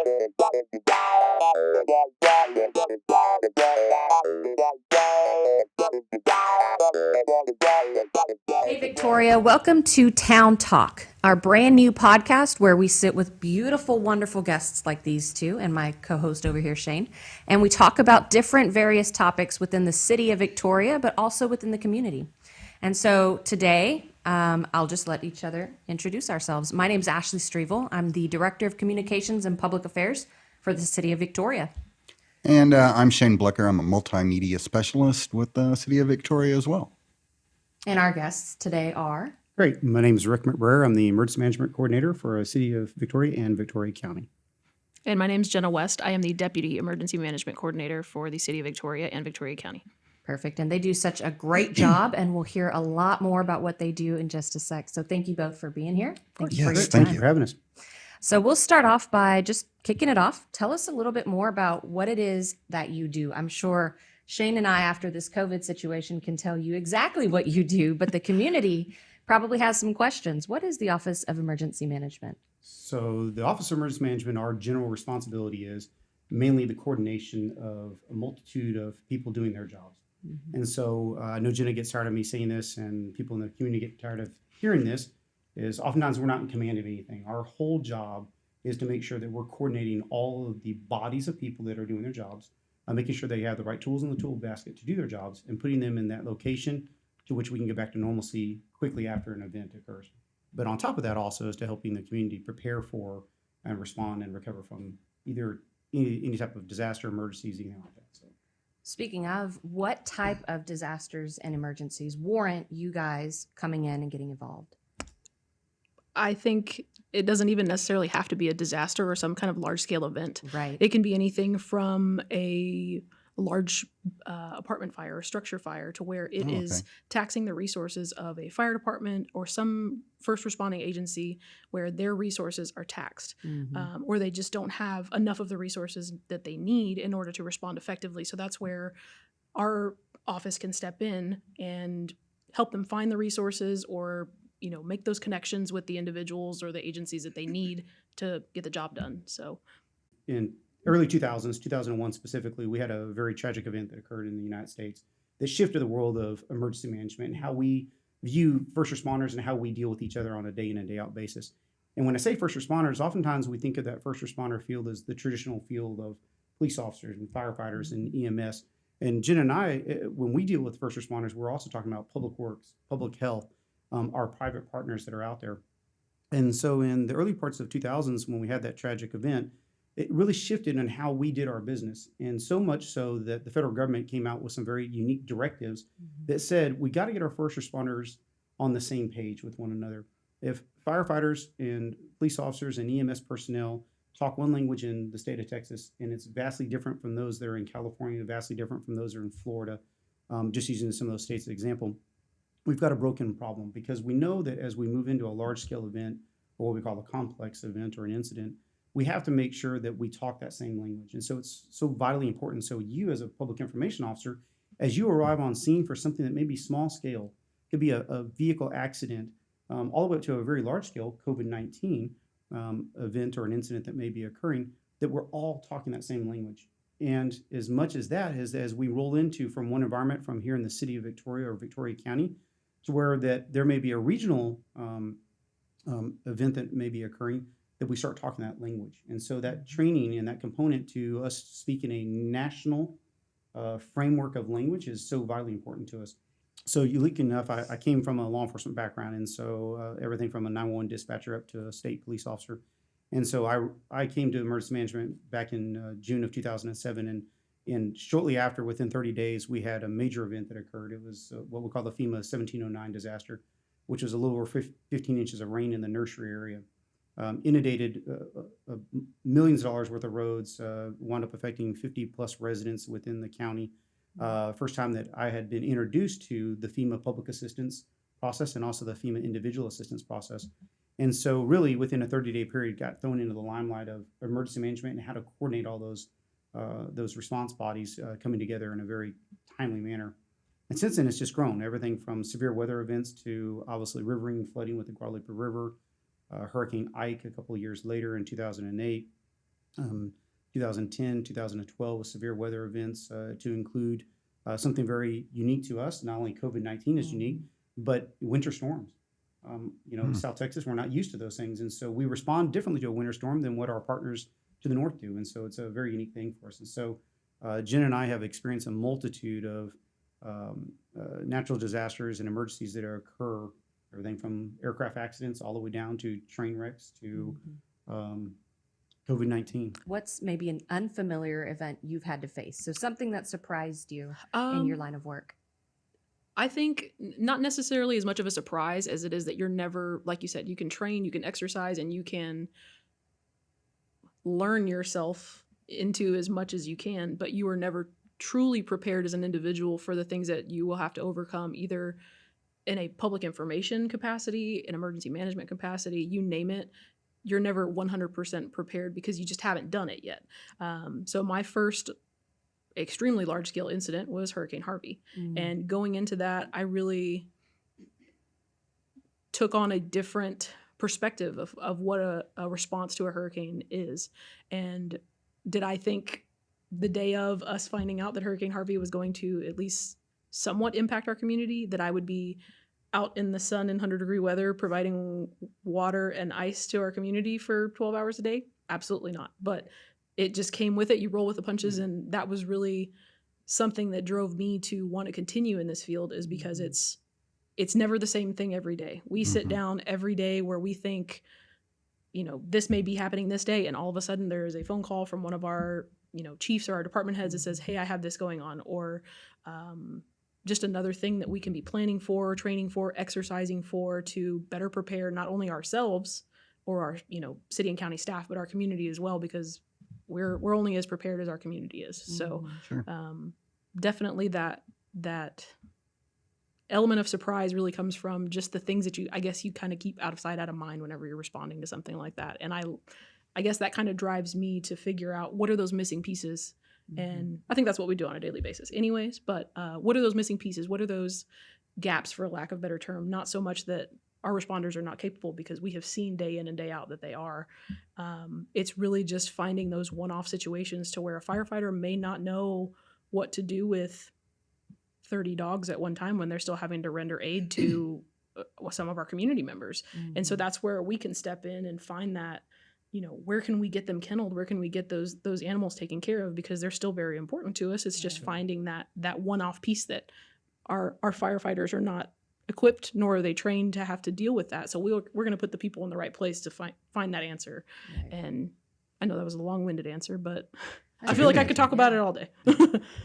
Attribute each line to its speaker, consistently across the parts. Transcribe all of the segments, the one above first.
Speaker 1: Hey, Victoria, welcome to Town Talk, our brand new podcast where we sit with beautiful, wonderful guests like these two and my co-host over here, Shane, and we talk about different various topics within the city of Victoria, but also within the community. And so today, I'll just let each other introduce ourselves. My name is Ashley Strevel. I'm the Director of Communications and Public Affairs for the city of Victoria.
Speaker 2: And I'm Shane Blecker. I'm a multimedia specialist with the city of Victoria as well.
Speaker 1: And our guests today are...
Speaker 3: Great. My name is Rick McBrayer. I'm the Emergency Management Coordinator for the City of Victoria and Victoria County.
Speaker 4: And my name is Jena West. I am the Deputy Emergency Management Coordinator for the City of Victoria and Victoria County.
Speaker 1: Perfect. And they do such a great job, and we'll hear a lot more about what they do in just a sec. So thank you both for being here. Thank you for your
Speaker 2: Thank
Speaker 1: time.
Speaker 2: you
Speaker 3: for having us.
Speaker 1: So we'll start off by just kicking it off. Tell us a little bit more about what it is that you do. I'm sure Shane and I, after this COVID situation, can tell you exactly what you do, but the community probably has some questions. What is the Office of Emergency Management?
Speaker 3: So the Office of Emergency Management, our general responsibility is mainly the coordination of a multitude of people doing their jobs. Mm-hmm. And so I know Jenna gets tired of me saying this, and people in the community get tired of hearing this, is oftentimes we're not in command of anything. Our whole job is to make sure that we're coordinating all of the bodies of people that are doing their jobs, making sure they have the right tools in the tool basket to do their jobs, and putting them in that location to which we can get back to normalcy quickly after an event occurs. But on top of that also is to helping the community prepare for and respond and recover from either any type of disaster, emergencies, anything like that. So,
Speaker 1: speaking of, what type of disasters and emergencies warrant you guys coming in and getting involved?
Speaker 4: I think it doesn't even necessarily have to be a disaster or some kind of large-scale event.
Speaker 1: Right.
Speaker 4: It can be anything from a large apartment fire or structure fire to where it is taxing the resources of a fire department or some first responding agency where their resources are taxed, or they just don't have enough of the resources that they need in order to respond effectively. So that's where our office can step in and help them find the resources or make those connections with the individuals or the agencies that they need to get the job done. So
Speaker 3: in early 2000s, 2001 specifically, we had a very tragic event that occurred in the United States that shifted the world of emergency management and how we view first responders and how we deal with each other on a day in and day out basis. And when I say first responders, oftentimes we think of that first responder field as the traditional field of police officers and firefighters and EMS. And Jen and I, when we deal with first responders, we're also talking about public works, public health, our private partners that are out there. And so in the early parts of 2000s, when we had that tragic event, it really shifted in how we did our business. And so much so that the federal government came out with some very unique directives that said, we got to get our first responders on the same page with one another. If firefighters and police officers and EMS personnel talk one language in the state of Texas, and it's vastly different from those that are in California, vastly different from those that are in Florida, just using some of those states as an example, we've got a broken problem, because we know that as we move into a large-scale event, or what we call a complex event or an incident, we have to make sure that we talk that same language. And so it's so vitally important. So you as a public information officer, as you arrive on scene for something that may be small scale, could be a vehicle accident, all the way up to a very large scale COVID-19 event or an incident that may be occurring, that we're all talking that same language. And as much as that is, as we roll into from one environment from here in the city of Victoria or Victoria County, to where that there may be a regional event that may be occurring, that we start talking that language. And so that training and that component to us speaking a national framework of language is so vitally important to us. So unique enough, I came from a law enforcement background, and so everything from a 911 dispatcher up to a state police officer. And so I came to emergency management back in June of 2007, and shortly after, within 30 days, we had a major event that occurred. It was what we call the Fema 1709 disaster, which was a little over 15 inches of rain in the nursery area. Inundated millions of dollars worth of roads, wound up affecting 50 plus residents within the county. First time that I had been introduced to the FEMA public assistance process and also the FEMA individual assistance process. And so really within a 30-day period got thrown into the limelight of emergency management and how to coordinate all those response bodies coming together in a very timely manner. And since then, it's just grown. Everything from severe weather events to obviously riverine flooding with the Guadalupe River, Hurricane Ike a couple of years later in 2008, 2010, 2012 with severe weather events, to include something very unique to us. Not only COVID-19 is unique, but winter storms. South Texas, we're not used to those things. And so we respond differently to a winter storm than what our partners to the north do. And so it's a very unique thing for us. And so Jen and I have experienced a multitude of natural disasters and emergencies that occur, everything from aircraft accidents all the way down to train wrecks to COVID-19.
Speaker 1: What's maybe an unfamiliar event you've had to face? So something that surprised you in your line of work.
Speaker 4: I think not necessarily as much of a surprise as it is that you're never, like you said, you can train, you can exercise, and you can learn yourself into as much as you can, but you are never truly prepared as an individual for the things that you will have to overcome, either in a public information capacity, an emergency management capacity, you name it. You're never 100% prepared because you just haven't done it yet. So my first extremely large scale incident was Hurricane Harvey. And going into that, I really took on a different perspective of what a response to a hurricane is. And did I think the day of us finding out that Hurricane Harvey was going to at least somewhat impact our community, that I would be out in the sun in 100-degree weather providing water and ice to our community for 12 hours a day? Absolutely not. But it just came with it. You roll with the punches. And that was really something that drove me to want to continue in this field, is because it's never the same thing every day. We sit down every day where we think, this may be happening this day, and all of a sudden there is a phone call from one of our, chiefs or our department heads that says, hey, I have this going on, or just another thing that we can be planning for, training for, exercising for, to better prepare not only ourselves or our, city and county staff, but our community as well, because we're only as prepared as our community is. So definitely that element of surprise really comes from just the things that you kind of keep out of sight, out of mind whenever you're responding to something like that. And I guess that kind of drives me to figure out what are those missing pieces. And I think that's what we do on a daily basis anyways, but what are those missing pieces? What are those gaps, for lack of a better term? Not so much that our responders are not capable, because we have seen day in and day out that they are. It's really just finding those one-off situations to where a firefighter may not know what to do with 30 dogs at one time when they're still having to render aid to some of our community members. And so that's where we can step in and find that, where can we get them kenneled? Where can we get those animals taken care of? Because they're still very important to us. It's just finding that one-off piece that our firefighters are not equipped, nor are they trained to have to deal with that. So we're going to put the people in the right place to find that answer. Right. And I know that was a long-winded answer, but I feel like I could talk about it all day.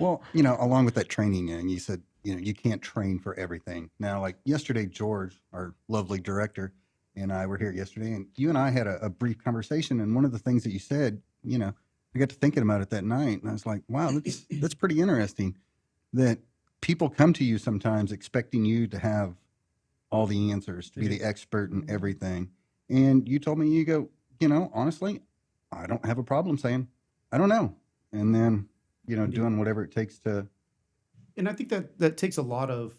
Speaker 2: Well, along with that training, and you said, you can't train for everything. Now, like yesterday, George, our lovely director, and I were here yesterday, and you and I had a brief conversation. And one of the things that you said, I got to thinking about it that night, and I was like, wow, that's pretty interesting, that people come to you sometimes expecting you to have all the answers, to be the expert in everything. And you told me, you go, honestly, I don't have a problem saying, I don't know. And then, doing whatever it takes to.
Speaker 3: And I think that takes a lot of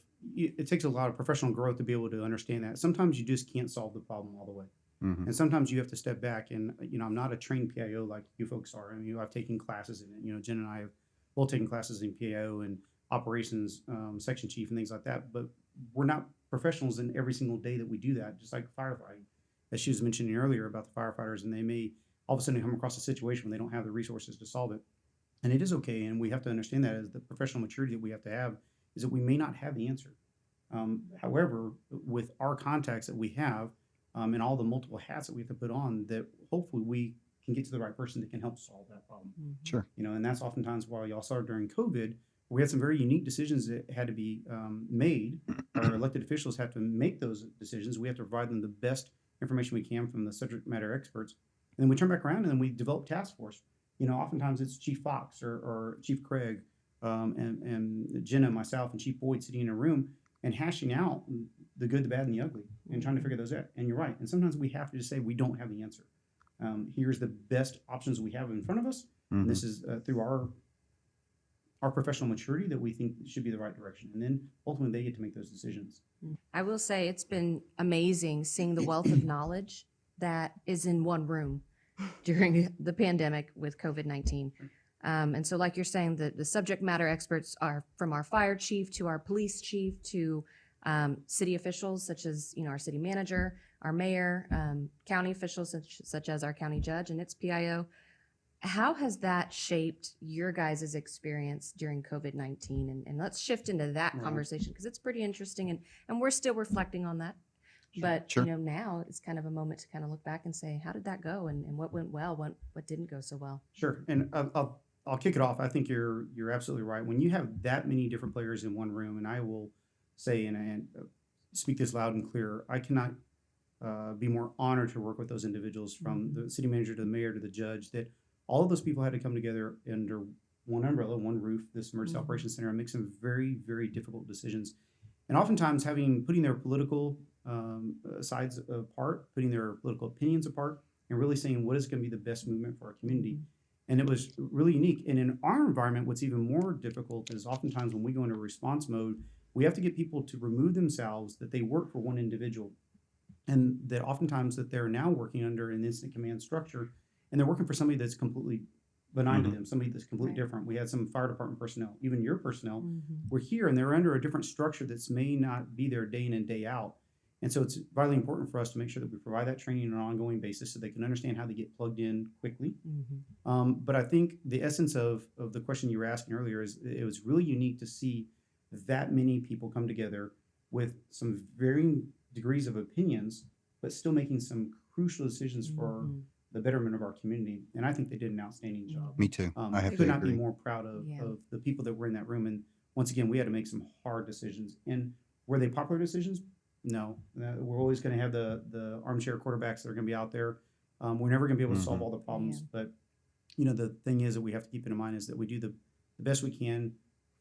Speaker 3: professional growth to be able to understand that. Sometimes you just can't solve the problem all the way. And sometimes you have to step back. And, I'm not a trained PIO like you folks are. I mean, I've taken classes in it. Jen and I have both taken classes in PIO and operations, section chief and things like that. But we're not professionals in every single day that we do that, just like firefighting. As she was mentioning earlier about the firefighters, and they may all of a sudden come across a situation where they don't have the resources to solve it. And it is okay. And we have to understand that as the professional maturity that we have to have is that we may not have the answer. However, with our contacts that we have and all the multiple hats that we have to put on, that hopefully we can get to the right person that can help solve that problem.
Speaker 2: Sure.
Speaker 3: And that's oftentimes why y'all saw during COVID, we had some very unique decisions that had to be made. Our elected officials have to make those decisions. We have to provide them the best information we can from the subject matter experts. And then we turn back around and then we develop task force. Oftentimes it's Chief Fox or Chief Craig and Jena, myself, and Chief Boyd sitting in a room and hashing out the good, the bad, and the ugly and trying to figure those out. And you're right. And sometimes we have to just say we don't have the answer. Here's the best options we have in front of us. And this is through our professional maturity that we think should be the right direction. And then ultimately they get to make those decisions.
Speaker 1: I will say it's been amazing seeing the wealth of knowledge that is in one room. during the pandemic with COVID-19. And so like you're saying, the subject matter experts are from our fire chief to our police chief to city officials such as, our city manager, our mayor, county officials such as our county judge and its PIO. How has that shaped your guys' experience during COVID-19? And let's shift into that conversation because it's pretty interesting and we're still reflecting on that. But,
Speaker 2: Sure.
Speaker 1: Now it's kind of a moment to kind of look back and say, how did that go and what went well, what didn't go so well?
Speaker 3: Sure. And I'll kick it off. I think you're absolutely right. When you have that many different players in one room, and I will say and speak this loud and clear, I cannot be more honored to work with those individuals, from the city manager to the mayor to the judge, that all of those people had to come together under one umbrella, one roof, this emergency operations center, and make some very, very difficult decisions. And oftentimes putting their political sides apart, putting their political opinions apart, and really saying what is going to be the best movement for our community. And it was really unique. And in our environment, what's even more difficult is oftentimes when we go into response mode, we have to get people to remove themselves that they work for one individual, and that oftentimes that they're now working under an incident command structure, and they're working for somebody that's completely benign to them, somebody that's completely different. We had some fire department personnel, even your personnel, were here, and they're under a different structure that's may not be there day in and day out. And so it's vitally important for us to make sure that we provide that training on an ongoing basis so they can understand how to get plugged in quickly. But I think the essence of the question you were asking earlier is it was really unique to see that many people come together with some varying degrees of opinions, but still making some crucial decisions for the betterment of our community. And I think they did an outstanding job.
Speaker 2: Me too. I have
Speaker 3: could
Speaker 2: to
Speaker 3: not be
Speaker 2: agree.
Speaker 3: more proud of the people that were in that room. And once again, we had to make some hard decisions. And were they popular decisions? No. We're always going to have the armchair quarterbacks that are going to be out there. We're never going to be able to solve all the problems. But, the thing is that we have to keep in mind is that we do the best we can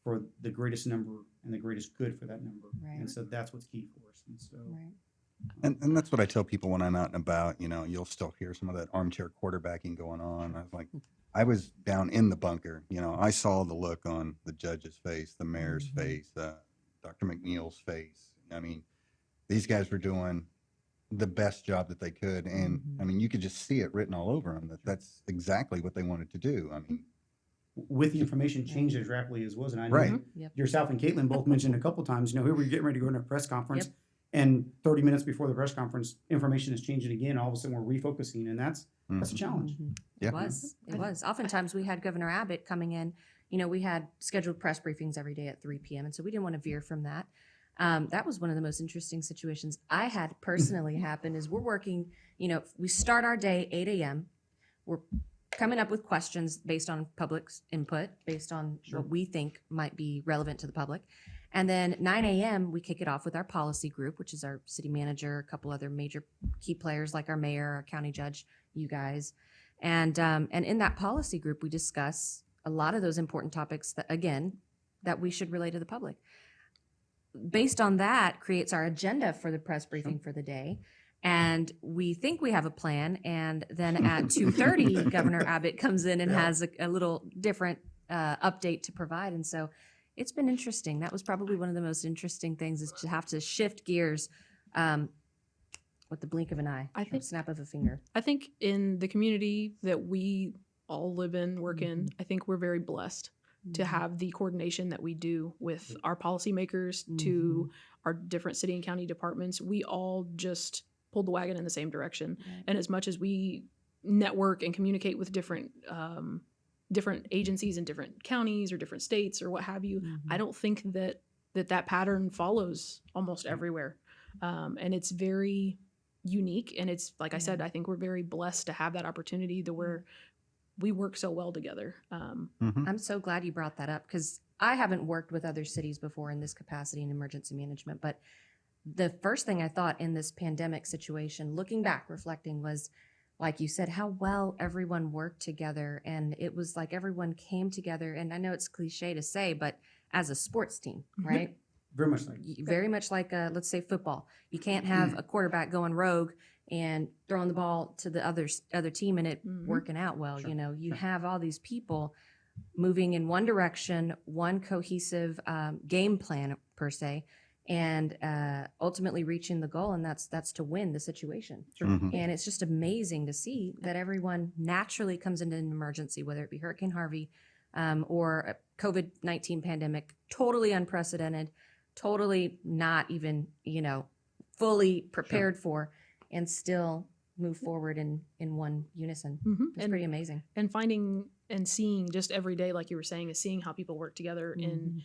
Speaker 3: for the greatest number and the greatest good for that number.
Speaker 1: Right.
Speaker 3: And so that's what's key for us. And so,
Speaker 2: And that's what I tell people when I'm out and about. You'll still hear some of that armchair quarterbacking going on. I was like, I was down in the bunker. I saw the look on the judge's face, the mayor's face, Dr. McNeil's face. I mean, these guys were doing the best job that they could. And I mean, you could just see it written all over them that that's exactly what they wanted to do. I mean,
Speaker 3: with the information changed as rapidly as was. And I know
Speaker 2: Right.
Speaker 3: yourself and Caitlin both mentioned a couple times, here we're getting ready to go into a press conference. And 30 minutes before the press conference, information is changing again. All of a sudden, we're refocusing, and that's a challenge.
Speaker 2: Yeah.
Speaker 1: It was. Oftentimes, we had Governor Abbott coming in. We had scheduled press briefings every day at 3 p.m., and so we didn't want to veer from that. That was one of the most interesting situations I had personally happen is we're working, we start our day 8 a.m. We're coming up with questions based on public's input, based on what we think might be relevant to the public. And then 9 a.m., we kick it off with our policy group, which is our city manager, a couple other major key players like our mayor, our county judge, you guys. And in that policy group, we discuss a lot of those important topics that we should relay to the public. Based on that creates our agenda for the press briefing for the day. And we think we have a plan. And then at 2:30, Governor Abbott comes in and has a little different update to provide. And so it's been interesting. That was probably one of the most interesting things is to have to shift gears with the blink of an eye, snap of a finger.
Speaker 4: I think in the community that we all live in, work in, I think we're very blessed to have the coordination that we do with our policymakers to our different city and county departments. We all just pulled the wagon in the same direction. Right. And as much as we network and communicate with different agencies in different counties or different states or what have you, I don't think that pattern follows almost everywhere. And it's very unique. And it's, like I said, I think we're very blessed to have that opportunity to where we work so well together.
Speaker 1: I'm so glad you brought that up because I haven't worked with other cities before in this capacity in emergency management. But the first thing I thought in this pandemic situation, looking back, reflecting, was, like you said, how well everyone worked together. And it was like everyone came together. And I know it's cliche to say, but as a sports team, right? Very much like let's say football. You can't have a quarterback going rogue and throwing the ball to the other team and it working out well. You have all these people moving in one direction, one cohesive game plan per se, and ultimately reaching the goal, and that's to win the situation.
Speaker 2: Mhm.
Speaker 1: And it's just amazing to see that everyone naturally comes into an emergency, whether it be Hurricane Harvey or a COVID-19 pandemic, totally unprecedented, totally not even, fully prepared for, and still move forward in one unison. It's pretty amazing.
Speaker 4: And finding and seeing just every day, like you were saying, is seeing how people work together in,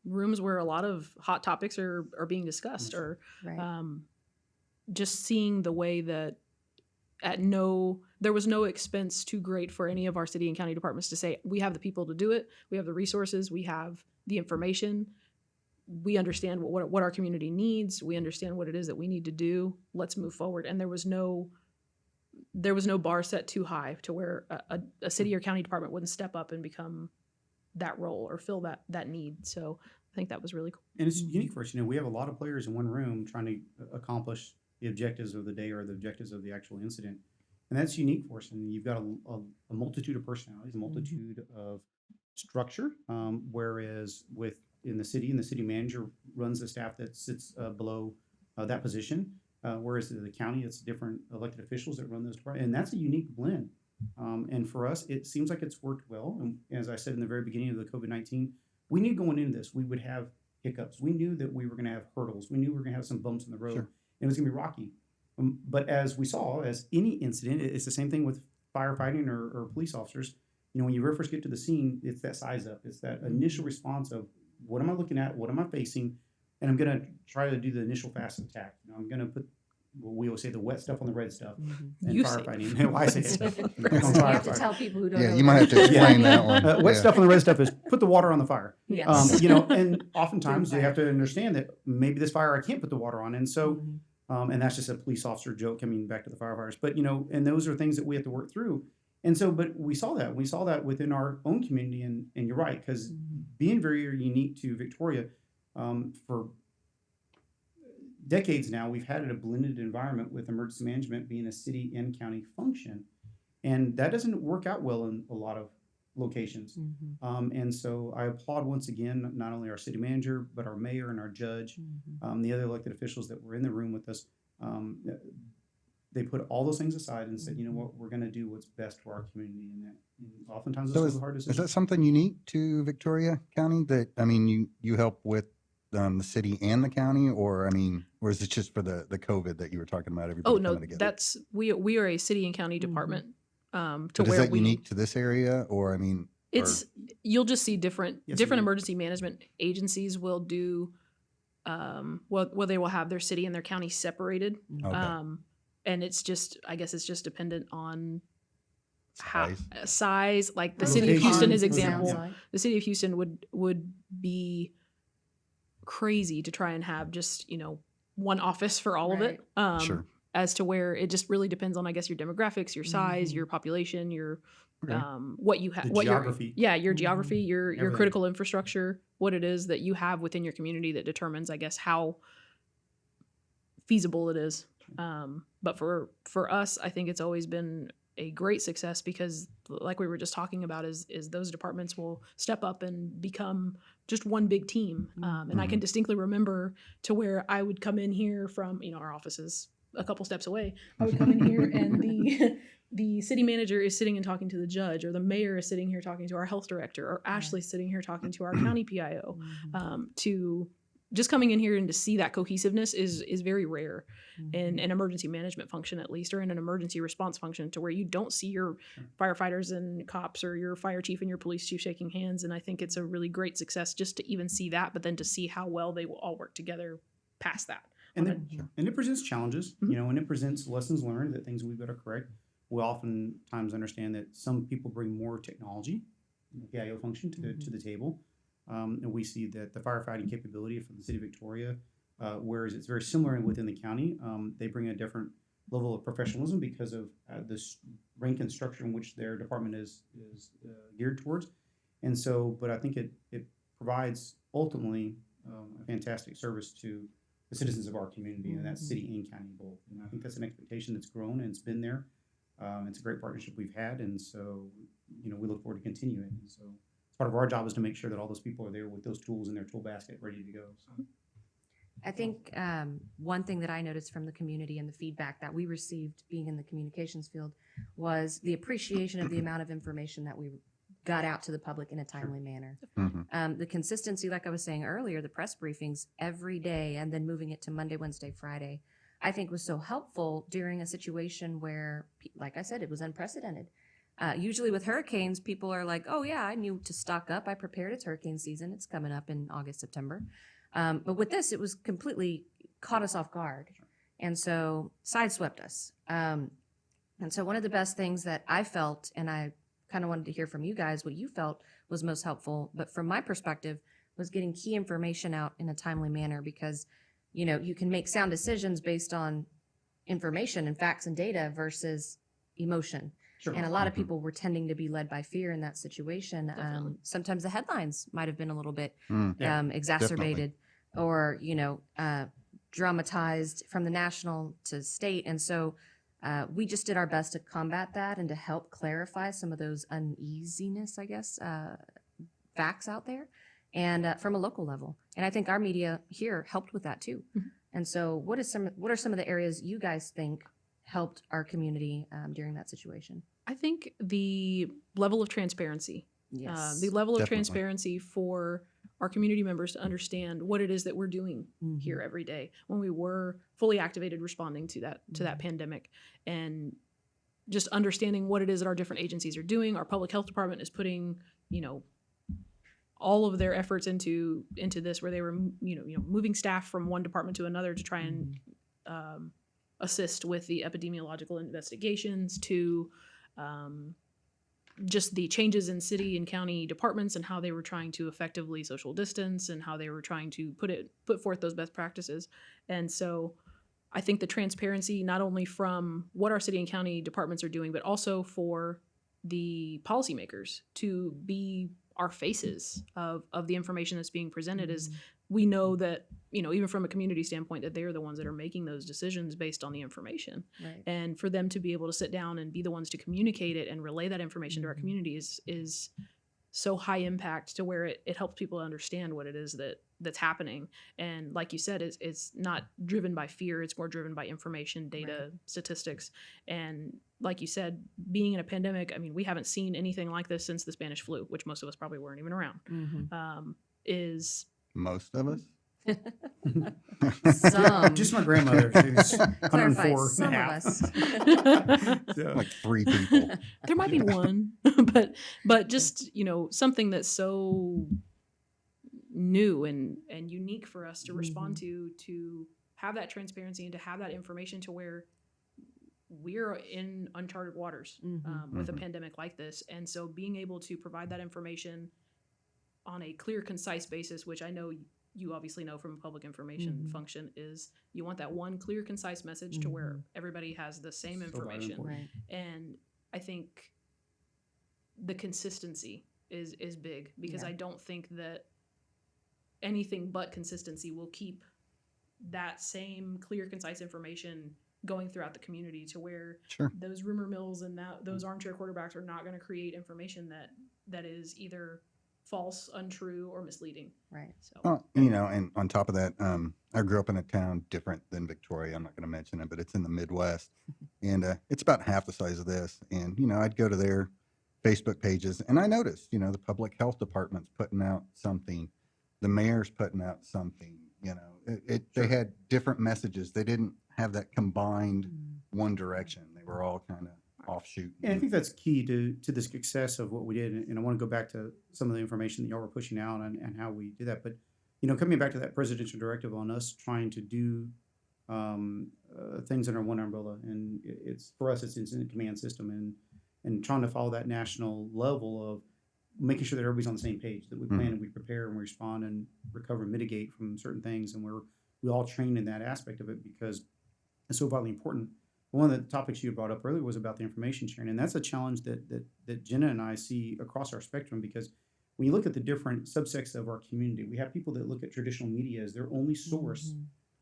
Speaker 4: rooms where a lot of hot topics are being discussed, or
Speaker 1: Right.
Speaker 4: just seeing the way that there was no expense too great for any of our city and county departments to say, we have the people to do it, we have the resources, we have the information, we understand what our community needs, we understand what it is that we need to do, let's move forward. And there was no bar set too high to where a city or county department wouldn't step up and become that role or fill that need. So I think that was really cool.
Speaker 3: And it's unique for us. We have a lot of players in one room trying to accomplish the objectives of the day or the objectives of the actual incident. And that's unique for us. And you've got a multitude of personalities, a multitude of structure. Whereas in the city manager runs the staff that sits below that position. Whereas in the county, it's different elected officials that run those departments. And that's a unique blend. And for us, it seems like it's worked well. And as I said in the very beginning of the COVID-19, we knew going into this, we would have hiccups. We knew that we were going to have hurdles. We knew we were going to have some bumps in the road.
Speaker 2: Sure.
Speaker 3: It was going to be rocky. But as we saw, as any incident, it's the same thing with firefighting or police officers. When you first get to the scene, it's that size up. It's that initial response of what am I looking at? What am I facing? And I'm going to try to do the initial fast attack. I'm going to put, we always say, the wet stuff on the red stuff. And
Speaker 4: You
Speaker 3: firefighting. Well, I say it.
Speaker 1: You have to tell people who don't know.
Speaker 2: Yeah, you might have to explain that one.
Speaker 3: Wet
Speaker 2: Yeah.
Speaker 3: stuff on the red stuff is put the water on the fire.
Speaker 1: Yes.
Speaker 3: And oftentimes they have to understand that maybe this fire I can't put the water on. And so, and that's just a police officer joke coming back to the firefighters. But, and those are things that we have to work through. And so, but we saw that within our own community. And you're right, because being very unique to Victoria, for decades now, we've had a blended environment with emergency management being a city and county function. And that doesn't work out well in a lot of locations. And so I applaud once again, not only our city manager, but our mayor and our judge, the other elected officials that were in the room with us. They put all those things aside and said, you know what, we're going to do what's best for our community. And oftentimes it's the hard decision.
Speaker 2: Is that something unique to Victoria County that, you help with the city and the county, or is it just for the COVID that you were talking about? Everybody coming together?
Speaker 4: That's we are a city and county department.
Speaker 2: But is that unique to this area, or
Speaker 4: you'll just see different
Speaker 3: Yes,
Speaker 4: emergency management agencies will do they will have their city and their county separated.
Speaker 2: Okay.
Speaker 4: And it's just, I guess it's just dependent on
Speaker 2: size?
Speaker 4: Like the city of Houston is example.
Speaker 1: Yeah.
Speaker 4: The city of Houston would be crazy to try and have just one office for all of it.
Speaker 2: Sure.
Speaker 4: As to where it just really depends on, I guess, your demographics, your size, your population, your what you have, what
Speaker 3: geography.
Speaker 4: your geography, your
Speaker 3: Everything.
Speaker 4: critical infrastructure, what it is that you have within your community that determines, I guess, how feasible it is. But for us, I think it's always been a great success because, like we were just talking about, is those departments will step up and become just one big team. And I can distinctly remember to where I would come in here from, our offices a couple steps away. I would come in here and the city manager is sitting and talking to the judge, or the mayor is sitting here talking to our health director, or Ashley's sitting here talking to our county PIO. To just coming in here and to see that cohesiveness is very rare in an emergency management function, at least, or in an emergency response function, to where you don't see your firefighters and cops or your fire chief and your police chief shaking hands. And I think it's a really great success just to even see that, but then to see how well they will all work together past that.
Speaker 3: And it presents challenges, and it presents lessons learned, that things we've got to correct. We oftentimes understand that some people bring more technology, the PIO function, to the table. And we see that the firefighting capability for the city of Victoria, whereas it's very similar within the county, they bring a different level of professionalism because of this rank and structure in which their department is geared towards. And so, but I think it provides ultimately a fantastic service to the citizens of our community, and that's city and county both. And I think that's an expectation that's grown and it's been there. It's a great partnership we've had, and so we look forward to continuing. And so part of our job is to make sure that all those people are there with those tools in their tool basket ready to go. So.
Speaker 1: I think one thing that I noticed from the community and the feedback that we received being in the communications field was the appreciation of the amount of information that we got out to the public in a timely manner. The consistency, like I was saying earlier, the press briefings every day and then moving it to Monday, Wednesday, Friday, I think was so helpful during a situation where, like I said, it was unprecedented. Usually with hurricanes, people are like, oh yeah, I knew to stock up. I prepared. It's hurricane season. It's coming up in August, September. But with this, it was completely caught us off guard. And so sideswept us. And so one of the best things that I felt, and I kind of wanted to hear from you guys what you felt was most helpful, but from my perspective, was getting key information out in a timely manner because, you know, you can make sound decisions based on information and facts and data versus emotion.
Speaker 3: Sure.
Speaker 1: And a lot of people were tending to be led by fear in that situation. Sometimes the headlines might have been a little bit exacerbated or, you know, dramatized from the national to state. And so we just did our best to combat that and to help clarify some of those uneasiness, I guess, facts out there and from a local level. And I think our media here helped with that too. And so what are some of the areas you guys think helped our community during that situation?
Speaker 4: I think the level of transparency,
Speaker 1: Yes.
Speaker 4: the level of
Speaker 2: Definitely.
Speaker 4: transparency for our community members to understand what it is that we're doing here every day when we were fully activated responding to that pandemic, and just understanding what it is that our different agencies are doing. Our public health department is putting, you know, all of their efforts into this, where they were, you know, moving staff from one department to another to try and assist with the epidemiological investigations, to just the changes in city and county departments and how they were trying to effectively social distance and how they were trying to put forth those best practices. And so I think the transparency, not only from what our city and county departments are doing, but also for the policymakers to be our faces of the information that's being presented, is we know that, you know, even from a community standpoint, that they're the ones that are making those decisions based on the information.
Speaker 1: Right.
Speaker 4: And for them to be able to sit down and be the ones to communicate it and relay that information to our community is so high impact, to where it helps people understand what it is that's happening. And like you said, it's not driven by fear, it's more driven by information, data, statistics. And like you said, being in a pandemic, I mean, we haven't seen anything like this since the Spanish flu, which most of us probably weren't even around. Is
Speaker 2: Most of us?
Speaker 1: Some.
Speaker 3: Just my grandmother, who's
Speaker 1: Clarify,
Speaker 3: 104
Speaker 1: some
Speaker 3: and a
Speaker 1: of
Speaker 3: half.
Speaker 1: us.
Speaker 3: So,
Speaker 2: Like 3 people.
Speaker 4: there might be one, but just, you know, something that's so new and unique for us to respond to have that transparency and to have that information, to where we're in uncharted waters with a pandemic like this. And so being able to provide that information on a clear, concise basis, which I know you obviously know from a public information function, is you want that one clear, concise message to where everybody has the same
Speaker 3: So
Speaker 4: information.
Speaker 3: important.
Speaker 1: Right.
Speaker 4: And I think the consistency is big, because
Speaker 1: Yeah.
Speaker 4: I don't think that anything but consistency will keep that same clear, concise information going throughout the community, to where those rumor mills and those armchair quarterbacks are not going to create information that is either false, untrue, or misleading.
Speaker 1: Right.
Speaker 4: So
Speaker 2: Well, you know, and on top of that, I grew up in a town different than Victoria. I'm not going to mention it, but it's in the Midwest, and it's about half the size of this. And you know, I'd go to their Facebook pages, and I noticed, you know, the public health department's putting out something, the mayor's putting out something. You know, they had different messages. They didn't have that combined one direction. They were all kind of offshoot.
Speaker 3: And I think that's key to the success of what we did. And I want to go back to some of the information that y'all were pushing out and how we did that. But, you know, coming back to that presidential directive on us trying to do things under one umbrella, and it's for us, it's incident command system, and trying to follow that national level of making sure that everybody's on the same page, that we plan and we prepare and we respond and recover and mitigate from certain things. And we all train in that aspect of it, because it's so vitally important. One of the topics you brought up earlier was about the information sharing, and that's a challenge that Jena and I see across our spectrum, because when you look at the different subsects of our community, we have people that look at traditional media as their only source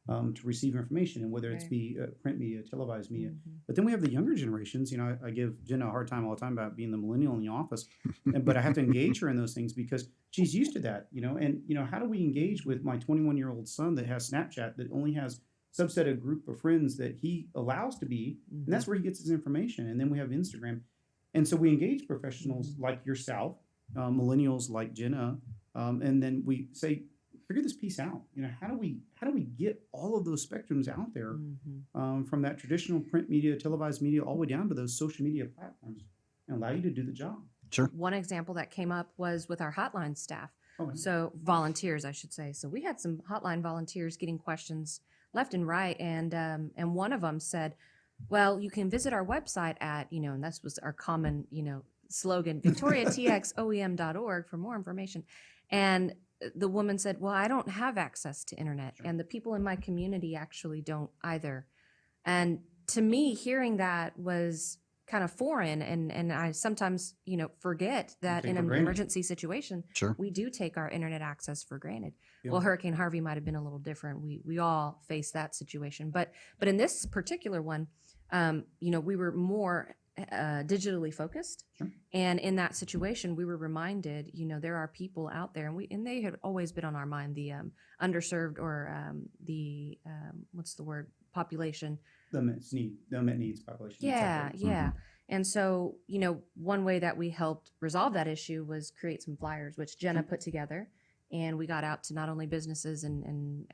Speaker 3: to receive information, and whether it's
Speaker 1: Right.
Speaker 3: be print media, televised media.
Speaker 1: Mhm.
Speaker 3: But then we have the younger generations. I give Jenna a hard time all the time about being the millennial in the office, but I have to engage her in those things because she's used to that. And how do we engage with my 21-year-old son that has Snapchat that only has subset of group of friends that he allows to be, and that's where he gets his information. And then we have Instagram, and so we engage professionals like yourself, millennials like Jenna, and then we say, figure this piece out. How do we get all of those spectrums out there, from that traditional print media, televised media, all the way down to those social media platforms, and allow you to do the job.
Speaker 2: Sure.
Speaker 1: One example that came up was with our hotline staff.
Speaker 3: Oh, yeah.
Speaker 1: So volunteers, I should say. So we had some hotline volunteers getting questions left and right, and one of them said, "Well, you can visit our website at and this was our common slogan, victoriatxoem.org for more information." And the woman said, "Well, I don't have access to internet, and the people in my community actually don't either." And to me, hearing that was kind of foreign, and I sometimes forget that
Speaker 3: Take
Speaker 1: in
Speaker 3: for
Speaker 1: an
Speaker 3: granted.
Speaker 1: emergency situation,
Speaker 2: Sure.
Speaker 1: we do take our internet access for granted.
Speaker 3: Yeah.
Speaker 1: Well, Hurricane Harvey might have been a little different. We all face that situation, but in this particular one, we were more digitally focused.
Speaker 3: Sure.
Speaker 1: And in that situation, we were reminded, there are people out there, and they had always been on our mind, the underserved or the what's the word, population.
Speaker 3: The unmet needs population.
Speaker 1: Yeah,
Speaker 3: Exactly.
Speaker 1: yeah. And so, one way that we helped resolve that issue was create some flyers, which Jenna put together, and we got out to not only businesses and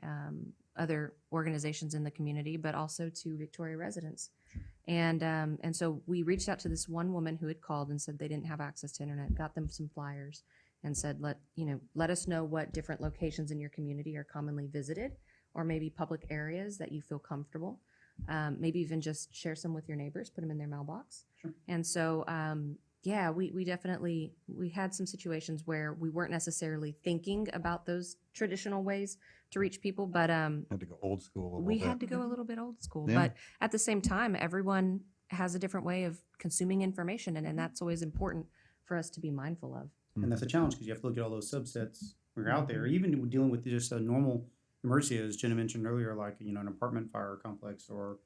Speaker 1: other organizations in the community, but also to Victoria residents. And so we reached out to this one woman who had called and said they didn't have access to internet, got them some flyers, and said, let us know what different locations in your community are commonly visited, or maybe public areas that you feel comfortable. Maybe even just share some with your neighbors, put them in their mailbox.
Speaker 3: Sure.
Speaker 1: And so, we definitely, we had some situations where we weren't necessarily thinking about those traditional ways to reach people, but
Speaker 2: Had to go old school a little
Speaker 1: we
Speaker 2: bit.
Speaker 1: had to go a little bit old school.
Speaker 2: Yeah.
Speaker 1: But at the same time, everyone has a different way of consuming information, and that's always important for us to be mindful of.
Speaker 3: And that's a challenge because you have to look at all those subsets when you're out there, even dealing with just a normal emergency, as Jenna mentioned earlier, like an apartment fire complex or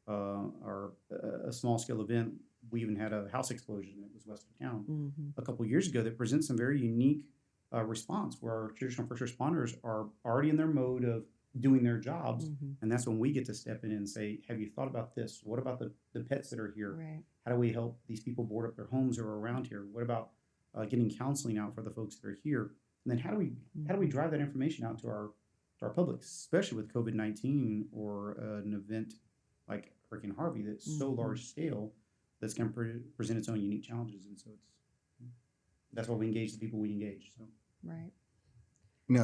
Speaker 3: a small scale event. We even had a house explosion that was west of town a couple of years ago that presents some very unique response, where our traditional first responders are already in their mode of doing their jobs, and that's when we get to step in and say, have you thought about this? What about the pets that are here?
Speaker 1: Right.
Speaker 3: How do we help these people board up their homes or around here? What about getting counseling out for the folks that are here? And then how do we drive that information out to our public, especially with COVID-19 or an event like Hurricane Harvey that's so large scale that's going to present its own unique challenges. And so that's why we engage the people we engage. So
Speaker 1: Right.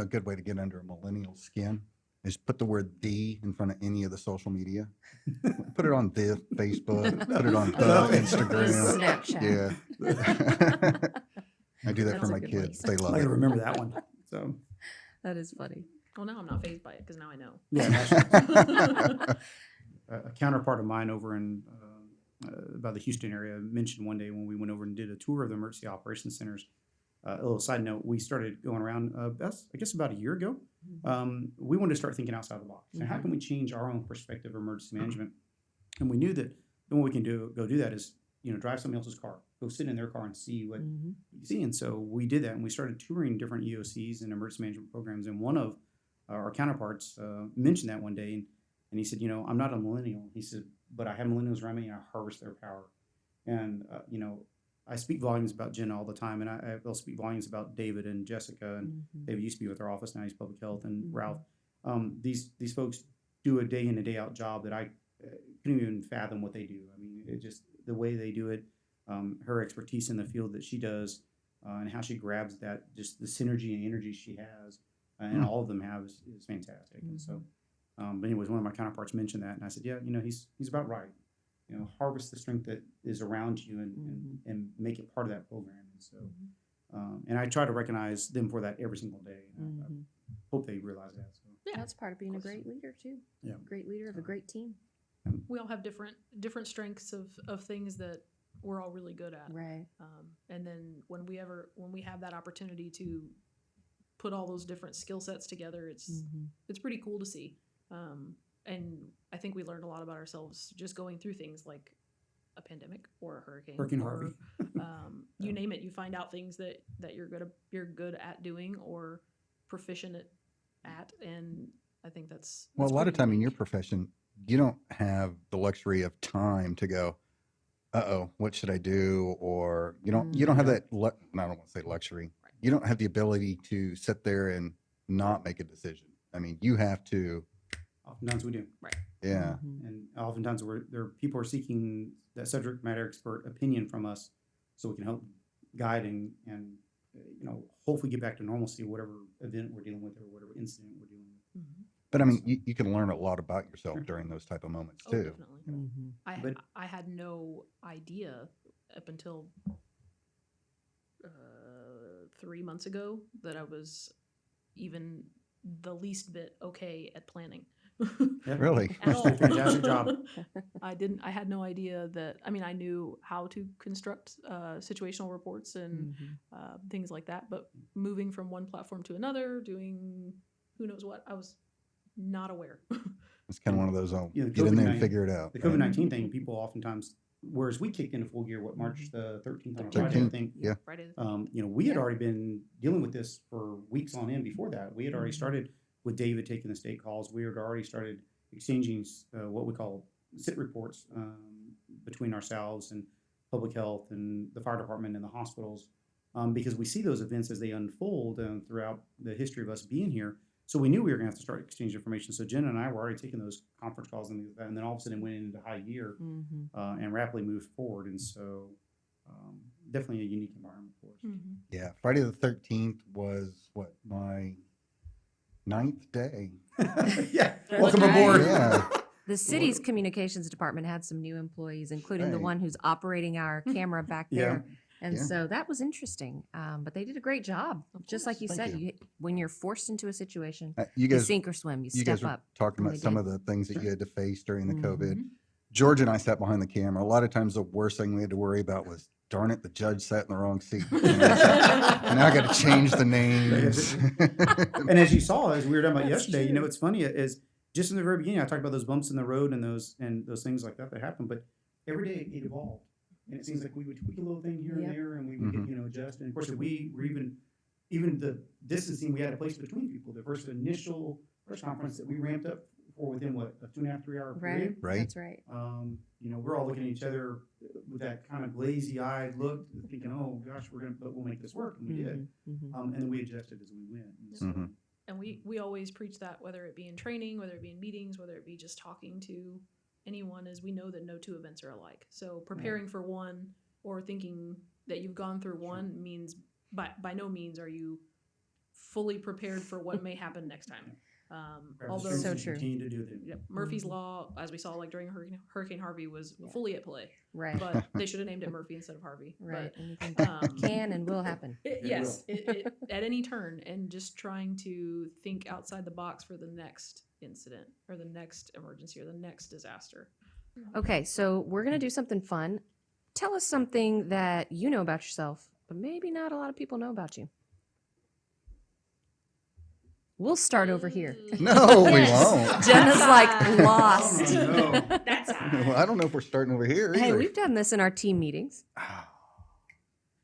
Speaker 2: A good way to get under a millennial skin is put the word "the" in front of any of the social media. Put it on the Facebook, put it on the Instagram.
Speaker 1: Snapchat.
Speaker 2: Yeah. I do that
Speaker 1: That's
Speaker 2: for
Speaker 1: a
Speaker 2: my
Speaker 1: good
Speaker 2: kids.
Speaker 1: one.
Speaker 2: They love
Speaker 3: I
Speaker 2: it.
Speaker 3: gotta remember that one. So
Speaker 1: That is funny.
Speaker 4: Well, now I'm not fazed by it because now I know.
Speaker 3: yeah, a counterpart of mine over in about the Houston area mentioned one day when we went over and did a tour of the emergency operations centers. A little side note: we started going around. I guess about a year ago. We wanted to start thinking outside the box. And how can we change our own perspective of emergency management? And we knew that the only way we can go do that is drive somebody else's car, go sit in their car and see what you see. And so we did that, and we started touring different EOCs and emergency management programs. And one of our counterparts mentioned that one day, and he said, I'm not a millennial. He said, but I have millennials around me, and I harvest their power. And I speak volumes about Jenna all the time, and I'll speak volumes about David and Jessica, and David used to be with our office, now he's public health, and Ralph. These folks do a day in and day out job that I couldn't even fathom what they do. I mean, it just the way they do it, her expertise in the field that she does, and how she grabs that, just the synergy and energy she has, and all of them have is fantastic. And so, but anyways, one of my counterparts mentioned that, and I said, yeah, he's about right. Harvest the strength that is around you and make it part of that program. And so, and I try to recognize them for that every single day. And I hope they realize that. So.
Speaker 1: Yeah, that's part of being a great leader too.
Speaker 3: Yeah.
Speaker 1: Great leader of a great team.
Speaker 4: We all have different strengths of things that we're all really good at.
Speaker 1: Right.
Speaker 4: And then when we have that opportunity to put all those different skill sets together, it's pretty cool to see. And I think we learned a lot about ourselves just going through things like a pandemic or a hurricane.
Speaker 3: Hurricane
Speaker 4: or,
Speaker 3: Harvey.
Speaker 4: You name it, you find out things that you're good at doing or proficient at, and I think that's
Speaker 2: Well, a lot of
Speaker 4: pretty
Speaker 2: time in your
Speaker 4: unique.
Speaker 2: profession, you don't have the luxury of time to go, uh-oh, what should I do? Or you don't have
Speaker 3: Yeah.
Speaker 2: that, I don't want to say luxury. You don't have the ability to sit there and not make a decision. I mean, you have to,
Speaker 3: Oftentimes we do.
Speaker 4: Right.
Speaker 2: yeah.
Speaker 3: And oftentimes people are seeking that subject matter expert opinion from us so we can help guide and hopefully get back to normalcy, whatever event we're dealing with or whatever incident we're dealing with.
Speaker 2: But I mean, you can learn a lot about yourself
Speaker 3: Sure.
Speaker 2: during those type of moments
Speaker 4: Oh,
Speaker 2: too.
Speaker 4: definitely.
Speaker 3: But-
Speaker 4: I had no idea up until 3 months ago that I was even the least bit okay at planning.
Speaker 3: Yeah.
Speaker 2: Really?
Speaker 4: At all.
Speaker 3: Fantastic job.
Speaker 4: I had no idea that, I mean, I knew how to construct situational reports and things like that, but moving from one platform to another, doing who knows what, I was not aware.
Speaker 2: It's kind of one of those,
Speaker 3: Yeah, the
Speaker 2: get in there and
Speaker 3: COVID-19
Speaker 2: figure it out.
Speaker 3: The
Speaker 2: right?
Speaker 3: COVID-19 thing, people oftentimes, whereas we kicked into full gear, March the 13th on a Friday, I
Speaker 2: 13th,
Speaker 3: think.
Speaker 2: yeah.
Speaker 4: Friday.
Speaker 3: We had already been dealing with this for weeks on end before that. We had already started with David taking the state calls. We had already started exchanging what we call sit reports between ourselves and public health and the fire department and the hospitals because we see those events as they unfold throughout the history of us being here. So we knew we were going to have to start exchanging information. So Jenna and I were already taking those conference calls and then all of a sudden went into high gear and rapidly moved forward. And so definitely a unique environment for us.
Speaker 2: Yeah. Friday the 13th was what, my 9th day.
Speaker 3: Yeah,
Speaker 4: That's
Speaker 3: welcome
Speaker 4: right.
Speaker 3: aboard.
Speaker 2: Yeah.
Speaker 1: The city's communications department had some new employees, including the
Speaker 2: Right.
Speaker 1: one who's operating our camera back
Speaker 3: Yeah.
Speaker 1: there. And
Speaker 2: Yeah.
Speaker 1: so that was interesting. But they did a great job. Just like you
Speaker 2: Thank
Speaker 1: said,
Speaker 2: you.
Speaker 1: when you're forced into a situation,
Speaker 2: You
Speaker 1: you
Speaker 2: guys,
Speaker 1: sink or swim, you
Speaker 2: you
Speaker 1: step
Speaker 2: guys were
Speaker 1: up.
Speaker 2: talking
Speaker 1: and
Speaker 2: about
Speaker 1: they
Speaker 2: some
Speaker 1: did.
Speaker 2: of the things that you had to face during the COVID.
Speaker 1: Mhm.
Speaker 2: George and I sat behind the camera. A lot of times the worst thing we had to worry about was, darn it, the judge sat in the wrong seat. And now I got to change the names.
Speaker 3: And as you saw, as we were talking about
Speaker 1: That's
Speaker 3: yesterday,
Speaker 1: true.
Speaker 3: what's funny is just in the very beginning, I talked about those bumps in the road and those things like that happen. But every day it evolved, and it seems like we would tweak a little thing here
Speaker 1: Yep.
Speaker 3: and there, and we would adjust. And of course, we were even the distancing we had to place between people. The first initial press conference that we ramped up for within a 2.5 3 hour
Speaker 1: Right.
Speaker 3: period.
Speaker 2: Right.
Speaker 1: That's right.
Speaker 3: We're all looking at each other with that kind of glazy-eyed look, thinking, "Oh gosh, but we'll make this work," and we did. And then we adjusted as we went. And so,
Speaker 2: Mhm.
Speaker 4: And we always preach that, whether it be in training, whether it be in meetings, whether it be just talking to anyone, is we know that no two events are alike. So preparing for one or thinking that you've gone through one means by no means are you fully prepared for what may happen next time. Although
Speaker 1: So true.
Speaker 3: Continue to do that.
Speaker 4: Murphy's Law, as we saw like during Hurricane Harvey, was fully at play.
Speaker 1: Right.
Speaker 4: But they should have named it Murphy instead of Harvey.
Speaker 1: Right.
Speaker 4: But,
Speaker 1: Anything
Speaker 4: um,
Speaker 1: can and will happen.
Speaker 4: yes, at any turn, and just trying to think outside the box for the next incident or the next emergency or the next disaster.
Speaker 1: Okay, so we're going to do something fun. Tell us something that you know about yourself, but maybe not a lot of people know about you. We'll start over here.
Speaker 2: No, we
Speaker 1: Yes.
Speaker 2: won't.
Speaker 1: Jenna's like lost.
Speaker 3: Oh, no.
Speaker 4: That's
Speaker 2: Well, I don't know if we're starting over here
Speaker 1: Hey,
Speaker 2: either.
Speaker 1: we've done this in our team meetings.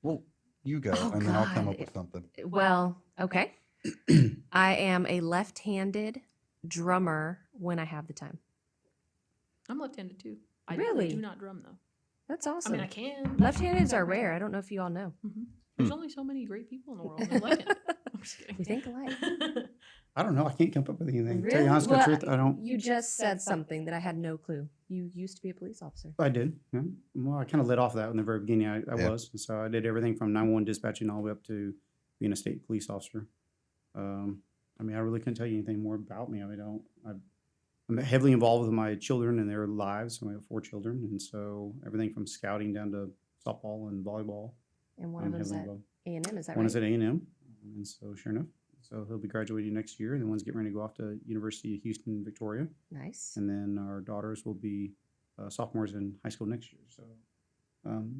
Speaker 2: Well, you go,
Speaker 1: Oh,
Speaker 2: and then I'll come
Speaker 1: God.
Speaker 2: up with something.
Speaker 1: Well, okay. I am a left-handed drummer when I have the time.
Speaker 4: I'm left-handed too. I
Speaker 1: Really?
Speaker 4: do not drum though.
Speaker 1: That's
Speaker 4: I
Speaker 1: awesome.
Speaker 4: mean, I can.
Speaker 1: Left-handeds are rare. I don't know if you all know.
Speaker 4: There's only so many great people in the world. that are left-handed. I'm just kidding.
Speaker 1: We think alike.
Speaker 3: I don't know. I can't come up with anything. To tell
Speaker 1: Really?
Speaker 3: you honest
Speaker 1: Well,
Speaker 3: truth, I don't.
Speaker 1: You just said something that I had no clue. You used to be a police officer.
Speaker 3: I did. Yeah. Well, I kind of led off that in the very beginning. I
Speaker 2: Yeah.
Speaker 3: was. So I did everything from 911 dispatching all the way up to being a state police officer. I mean, I really couldn't tell you anything more about me. I mean, I'm heavily involved with my children and their lives. I have 4 children. And so everything from scouting down to softball and volleyball.
Speaker 1: And one
Speaker 3: I'm
Speaker 1: of them's
Speaker 3: heavily
Speaker 1: at
Speaker 3: involved.
Speaker 1: A&M, is that
Speaker 3: One
Speaker 1: right?
Speaker 3: is at A&M. And so sure enough. So he'll be graduating next year. And the one's getting ready to go off to University of Houston, Victoria.
Speaker 1: Nice.
Speaker 3: And then our daughters will be sophomores in high school next year. So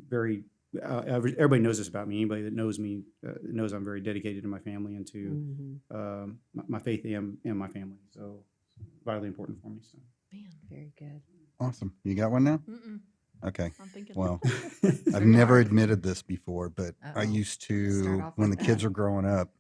Speaker 3: very, everybody knows this about me. Anybody that knows me knows I'm very dedicated to my family and to
Speaker 1: Mhm.
Speaker 3: my faith and my family. So vitally important for me. So.
Speaker 4: Man.
Speaker 1: Very good.
Speaker 2: Awesome. You got one now?
Speaker 4: Mm-mm.
Speaker 2: Okay.
Speaker 4: I'm thinking.
Speaker 2: Well,
Speaker 1: Very
Speaker 2: I've never
Speaker 1: hard.
Speaker 2: admitted this before, but I
Speaker 1: Uh-oh.
Speaker 2: used
Speaker 1: Start
Speaker 2: to,
Speaker 1: off
Speaker 2: when the
Speaker 1: like
Speaker 2: kids
Speaker 1: that.
Speaker 2: were growing up,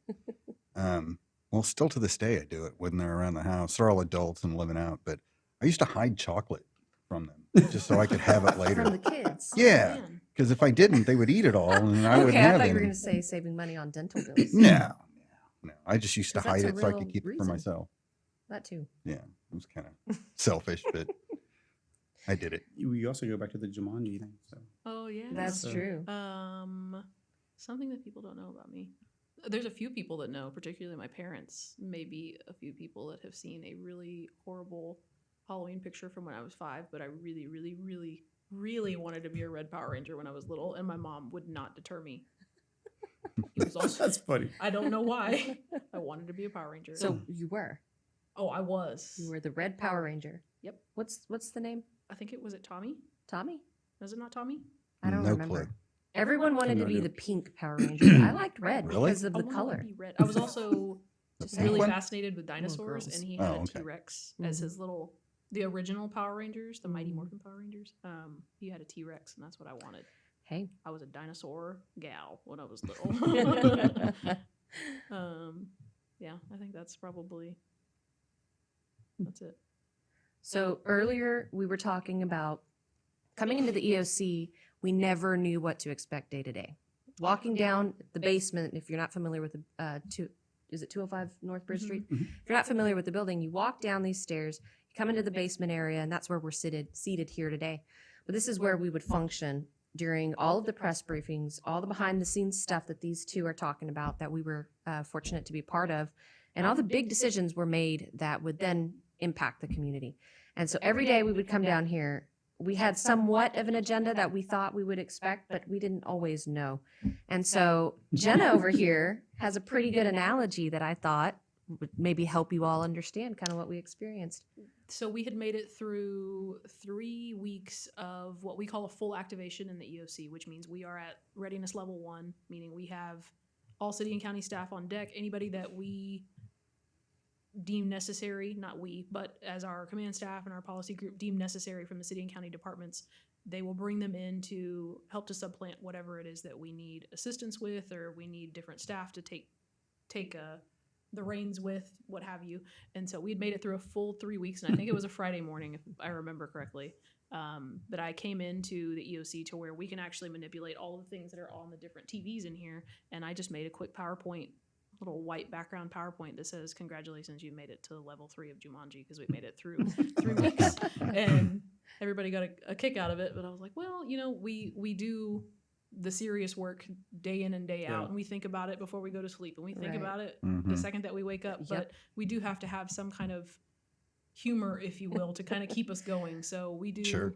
Speaker 2: well, still to this day, I do it when they're around the house. They're all adults and living out, but I used to hide chocolate from them just so I could have it
Speaker 1: From
Speaker 2: later.
Speaker 1: the kids.
Speaker 4: Oh,
Speaker 2: Yeah.
Speaker 4: man.
Speaker 2: Because if I didn't, they would eat it all and I wouldn't
Speaker 1: Okay, I
Speaker 2: have
Speaker 1: thought you were
Speaker 2: any.
Speaker 1: going to say saving money on dental bills.
Speaker 2: No. I just used to
Speaker 1: 'Cause that's
Speaker 2: hide
Speaker 1: a
Speaker 2: it so I
Speaker 1: real
Speaker 2: could keep it for
Speaker 1: reason.
Speaker 2: myself.
Speaker 1: That too.
Speaker 2: Yeah. It was kind of selfish, but I did it.
Speaker 3: We also go back to the Jumanji thing. So.
Speaker 4: Oh yeah.
Speaker 1: That's
Speaker 3: So-
Speaker 1: true.
Speaker 4: Something that people don't know about me. There's a few people that know, particularly my parents. Maybe a few people that have seen a really horrible Halloween picture from when I was 5. But I really, really, really, really wanted to be a red Power Ranger when I was little, and my mom would not deter me. It was also,
Speaker 3: That's funny.
Speaker 4: I don't know why. I wanted to be a Power Ranger.
Speaker 1: So you were.
Speaker 4: oh, I was.
Speaker 1: You were the Red Power Ranger.
Speaker 4: Yep.
Speaker 1: What's the name?
Speaker 4: I think it was it Tommy.
Speaker 1: Tommy?
Speaker 4: Was it not Tommy?
Speaker 1: I don't
Speaker 2: No
Speaker 1: remember.
Speaker 2: clue.
Speaker 1: Everyone wanted
Speaker 3: No
Speaker 1: to be
Speaker 3: idea.
Speaker 1: the pink Power Ranger. I liked red
Speaker 2: Really?
Speaker 1: because of the
Speaker 4: I wanted to
Speaker 1: color.
Speaker 4: be red. I was also
Speaker 1: Just
Speaker 2: pink
Speaker 4: really
Speaker 2: one?
Speaker 4: fascinated with dinosaurs,
Speaker 1: girls.
Speaker 4: and he had
Speaker 2: Oh,
Speaker 4: a
Speaker 2: okay.
Speaker 4: T-Rex as his little, the original Power Rangers, the Mighty Morphin Power Rangers. He had a T-Rex, and that's what I wanted.
Speaker 1: Hey.
Speaker 4: I was a dinosaur gal when I was little. Yeah, I think that's it.
Speaker 1: So earlier we were talking about coming into the EOC, we never knew what to expect day to day. Walking down the basement, if you're not familiar with the, is it 205 North Bridge Street?
Speaker 3: Mhm.
Speaker 1: If you're not familiar with the building, you walk down these stairs, you come into the basement area, and that's where we're seated here today. But this is where we would function during all of the press briefings, all the behind the scenes stuff that these two are talking about that we were fortunate to be part of. And all the big decisions were made that would then impact the community. And so every day we would come down here. We had somewhat of an agenda that we thought we would expect, but we didn't always know. And so Jena over here has a pretty good analogy that I thought would maybe help you all understand kind of what we experienced.
Speaker 4: So we had made it through 3 weeks of what we call a full activation in the EOC, which means we are at readiness level 1, meaning we have all city and county staff on deck. Anybody that we deem necessary, not we, but as our command staff and our policy group deem necessary from the city and county departments, they will bring them in to help to supplant whatever it is that we need assistance with, or we need different staff to take the reins with, what have you. And so we'd made it through a full 3 weeks, and I think it was a Friday morning, if I remember correctly, that I came into the EOC to where we can actually manipulate all the things that are on the different TVs in here. And I just made a quick PowerPoint, little white background PowerPoint that says, "Congratulations, you made it to level 3 of Jumanji," because we made it through 3 weeks. And everybody got a kick out of it. But I was like, well, we do the serious work day in and day out,
Speaker 3: Yeah.
Speaker 4: and we think about it before we go to sleep, and we think
Speaker 1: Right.
Speaker 4: about it
Speaker 2: Mhm.
Speaker 4: the second that we wake up.
Speaker 1: Yep.
Speaker 4: But we do have to have some kind of humor, if you will, to kind of keep us going. So we do
Speaker 2: Sure.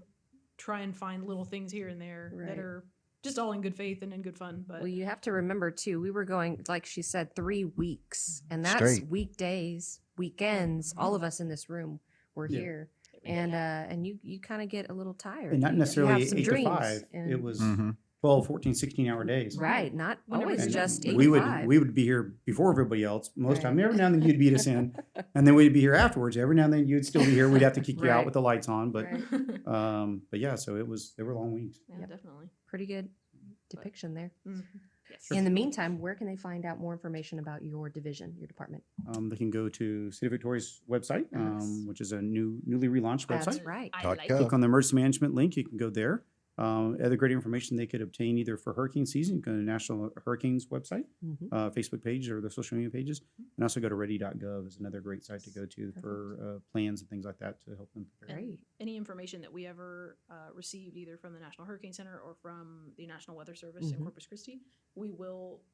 Speaker 4: try and find little things here and there
Speaker 1: Right.
Speaker 4: that are just all in good faith and in good fun. But
Speaker 1: Well, you have to remember too, we were going, like she said, 3 weeks, and that's
Speaker 2: Straight.
Speaker 1: weekdays, weekends. All of us in this room were
Speaker 3: Yeah.
Speaker 1: here, and you kind of get a little tired.
Speaker 3: And not
Speaker 1: You
Speaker 3: necessarily
Speaker 1: have some
Speaker 3: 8 to
Speaker 1: dreams,
Speaker 3: 5.
Speaker 1: and-
Speaker 3: It was
Speaker 2: Mhm.
Speaker 3: 12, 14, 16-hour days.
Speaker 1: right, not
Speaker 4: Whenever
Speaker 1: always
Speaker 3: And
Speaker 1: just 8
Speaker 3: we
Speaker 1: to
Speaker 3: would
Speaker 1: 5.
Speaker 3: we would be here before everybody else most
Speaker 1: Right.
Speaker 3: time. Every now and then you'd beat us in, and then we'd be here afterwards. Every now and then you'd still be here. We'd have to kick you
Speaker 1: Right.
Speaker 3: out with the lights on, but
Speaker 1: Right.
Speaker 3: but yeah. So they were long weeks.
Speaker 4: yeah,
Speaker 1: Yep.
Speaker 4: definitely.
Speaker 1: Pretty good depiction there.
Speaker 4: Mhm. Yes.
Speaker 1: In the meantime, where can they find out more information about your division, your department?
Speaker 3: They can go to City of Victoria's website,
Speaker 1: Yes.
Speaker 3: which is a newly relaunched
Speaker 1: That's
Speaker 3: website.
Speaker 1: right.
Speaker 4: I
Speaker 2: Dot
Speaker 4: like
Speaker 2: gov.
Speaker 4: it.
Speaker 3: Click on the emergency management link. You can go there. Other great information they could obtain either for hurricane season, go to the National Hurricanes website,
Speaker 1: Mhm.
Speaker 3: Facebook page, or the social media pages, and also go to ready.gov is another great site to go to for plans and things like that to help them prepare.
Speaker 1: Great.
Speaker 4: Any information that we ever received, either from the National Hurricane Center or from the National Weather Service in
Speaker 1: Mhm.
Speaker 4: Corpus Christi, we will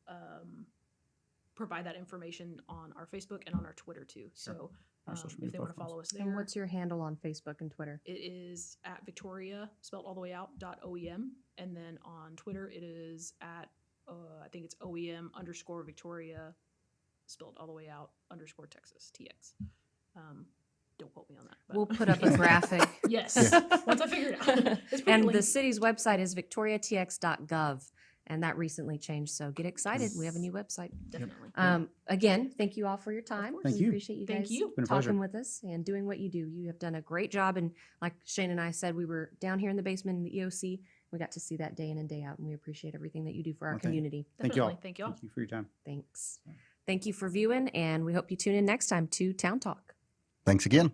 Speaker 4: provide that information on our Facebook and on our Twitter too. So
Speaker 3: Our social
Speaker 4: if
Speaker 3: media
Speaker 4: they want to
Speaker 3: platforms.
Speaker 4: follow us
Speaker 1: And
Speaker 4: there,
Speaker 1: what's your handle on Facebook and Twitter?
Speaker 4: it is at Victoria, spelled all the way out, .oem. And then on Twitter, it is at, I think it's OEM_Victoria, spelled all the way out, _Texas, TX. Don't quote me on that. but-
Speaker 1: We'll put up a graphic.
Speaker 4: Yes,
Speaker 2: Yeah.
Speaker 4: once I figure it out. It's pretty
Speaker 1: And the
Speaker 4: lengthy.
Speaker 1: city's website is victoriatx.gov. and that recently changed. So get excited. We have a new website.
Speaker 4: Definitely.
Speaker 1: Again, thank you all for your time.
Speaker 3: Thank
Speaker 1: We
Speaker 3: you.
Speaker 1: appreciate you
Speaker 4: Thank
Speaker 1: guys
Speaker 4: you. It's
Speaker 3: been a pleasure.
Speaker 1: talking with us and doing what you do. You have done a great job. And like Shane and I said, we were down here in the basement in the EOC. We got to see that day in and day out, and we appreciate everything that you do for our
Speaker 3: Okay.
Speaker 1: community.
Speaker 3: Thank you all.
Speaker 4: Definitely. Thank you all.
Speaker 3: Thank you for your time.
Speaker 1: Thanks. Thank you for viewing, and we hope you tune in next time to Town Talk.
Speaker 2: Thanks again.